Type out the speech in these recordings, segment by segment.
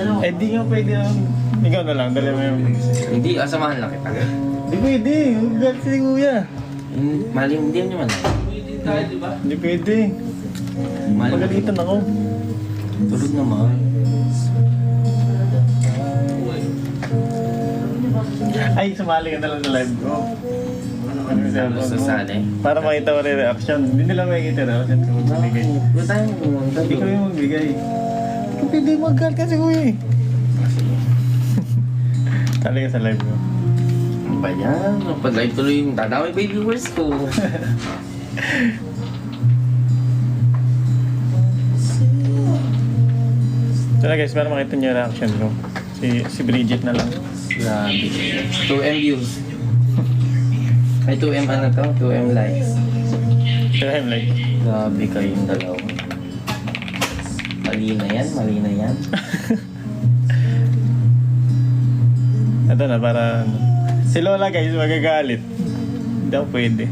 Eh, di nga pwede naman. Ikaw na lang, dali mo yung... Hindi, asamahan lang kita. Di pwede, huwag si kuya. Mali, hindi naman. Di pwede. Mali. Pagalitan ako. Tulog naman. Ay, sumali ka na lang sa live ko. Ano yung cellphone mo? Sasali. Para makita mo rin reaction. Hindi nila makikita reaction kung magbigay. Doon tayo pumunta. Hindi ko yung magbigay. Pwede mag-call kasi kuya eh. Sali ka sa live ko. Ano ba yan? Pag-live tuloy yung dadamay pa yung viewers ko. So na guys, para makita niyo yung reaction ko. Si Bridget na lang. Grabe. 2M views. Ay, 2M ano to? 2M likes. Kaya I'm like, Grabe kayong dalawa. Mali na yan, mali na yan. ito na para ano. Si Lola guys, magagalit. Hindi ako pwede.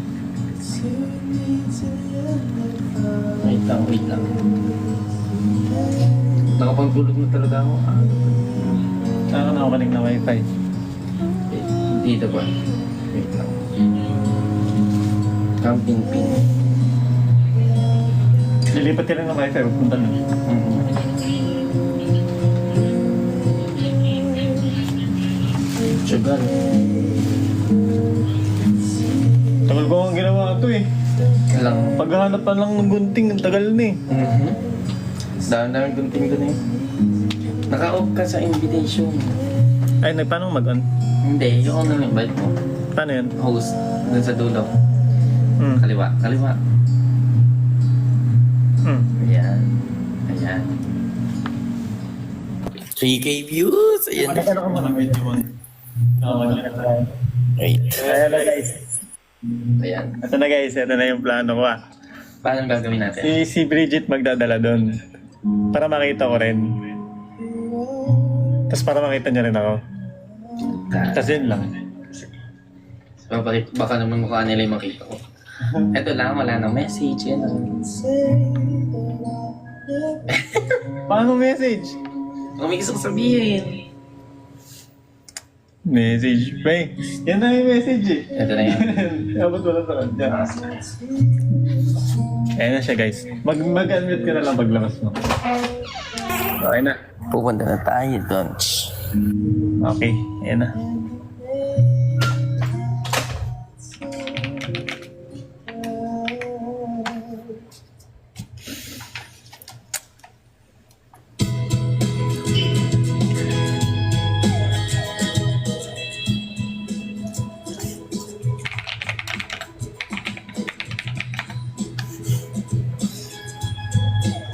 Wait lang, wait lang. Nakapagtulog na talaga ako. Saan ka nakapanig na wifi? Dito ba? Wait lang. Camping pin. Lilipat ka lang ng wifi, pupunta na. Sugar. Tagal ko ang ginawa ito eh. Lang. Paghahanap pa lang ng gunting, ang tagal na eh. Dami gunting doon eh. Naka-off ka sa invitation. Ay, paano mag-on? Hindi, yung on na invite mo. Paano yun? Host. Doon sa dulo. Hmm. Kaliwa, kaliwa. Hmm. Ayan. Ayan. 3K views! Ayan. Ano ka mga medyo mo? Wait. Ayan na guys. Ayan. Ito na guys, ito na yung plano ko ah. Paano gagawin natin? Si Bridget magdadala doon. Para makita ko rin. Tapos para makita niya rin ako. Tapos yun lang. Baka naman mukha nila yung makita ko. Ito lang, wala nang message. Yan. Paano message? Kung may gusto ko sabihin. Message pa eh. Yan na yung message eh. Ito na yan. Dapat wala sa kanya. Ayan na siya guys. Mag-unmute ka na lang paglabas mo. Okay na. Pupunta na tayo doon. Okay, ayan na.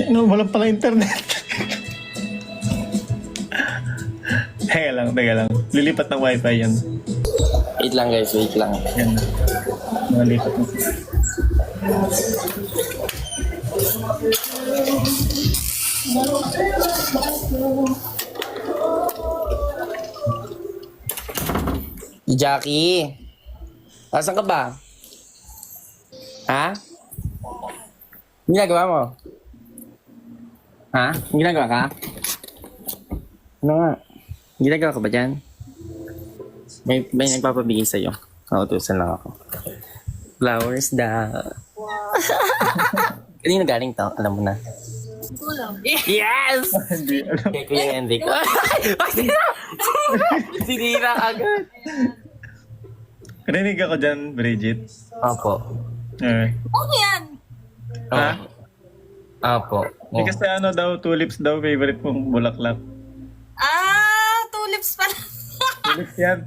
Ano, walang pala internet. Teka lang. Lilipat ng wifi yan. Wait lang guys, wait lang. Yan na. Nalipat na. Jackie! Asan ka ba? Ha? Ginagawa mo? Ha? Ginagawa ka? Ano nga? Ginagawa ka ba dyan? May nagpapabigay sa'yo. Nautusan lang ako. Flowers daw. Kanino galing to? Alam mo na. Yes! Hindi, alam. Kay Kuya Henrik. Ay! Sinira agad. Karinig ako dyan, Bridget. Opo. Ano yan? Ha? Opo. Eh, kasi ano daw, tulips daw, favorite mong bulaklak. Tulips pala. Tulips yan.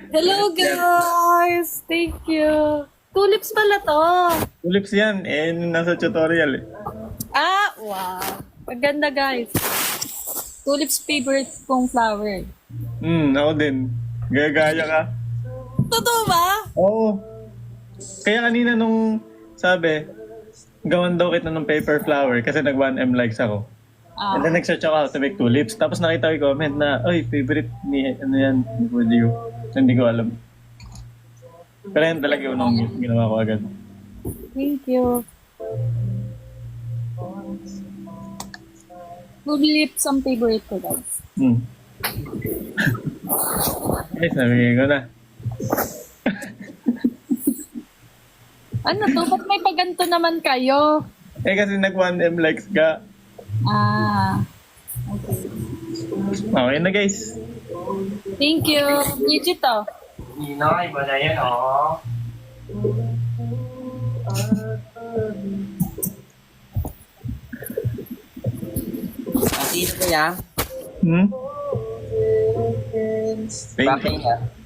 Hello guys! Thank you. Tulips pala to. Tulips yan. Eh, yun yung nasa tutorial eh. Wow. Maganda guys. Tulips favorite kong flower. Ako din. Gaya ka. Totoo ba? Oo. Kaya kanina nung sabi, gawan daw kita ng paper flower kasi nag 1M likes ako. And then nag-search ako how to make tulips. Tapos nakita ko yung comment na, oy, favorite ni, ano yan, ni Wodio. Hindi ko alam. Pero yan talaga yung unang ginawa ko agad. Thank you. Tulips ang favorite ko, guys. Guys, nabigay ko na. Ano to? Ba't may paganto naman kayo? Kasi nag 1M likes ka. Ah. Okay na guys. Thank you. Legit to. Nino, iba na yan, oh. Sino kaya? Thank Bakit you. yan?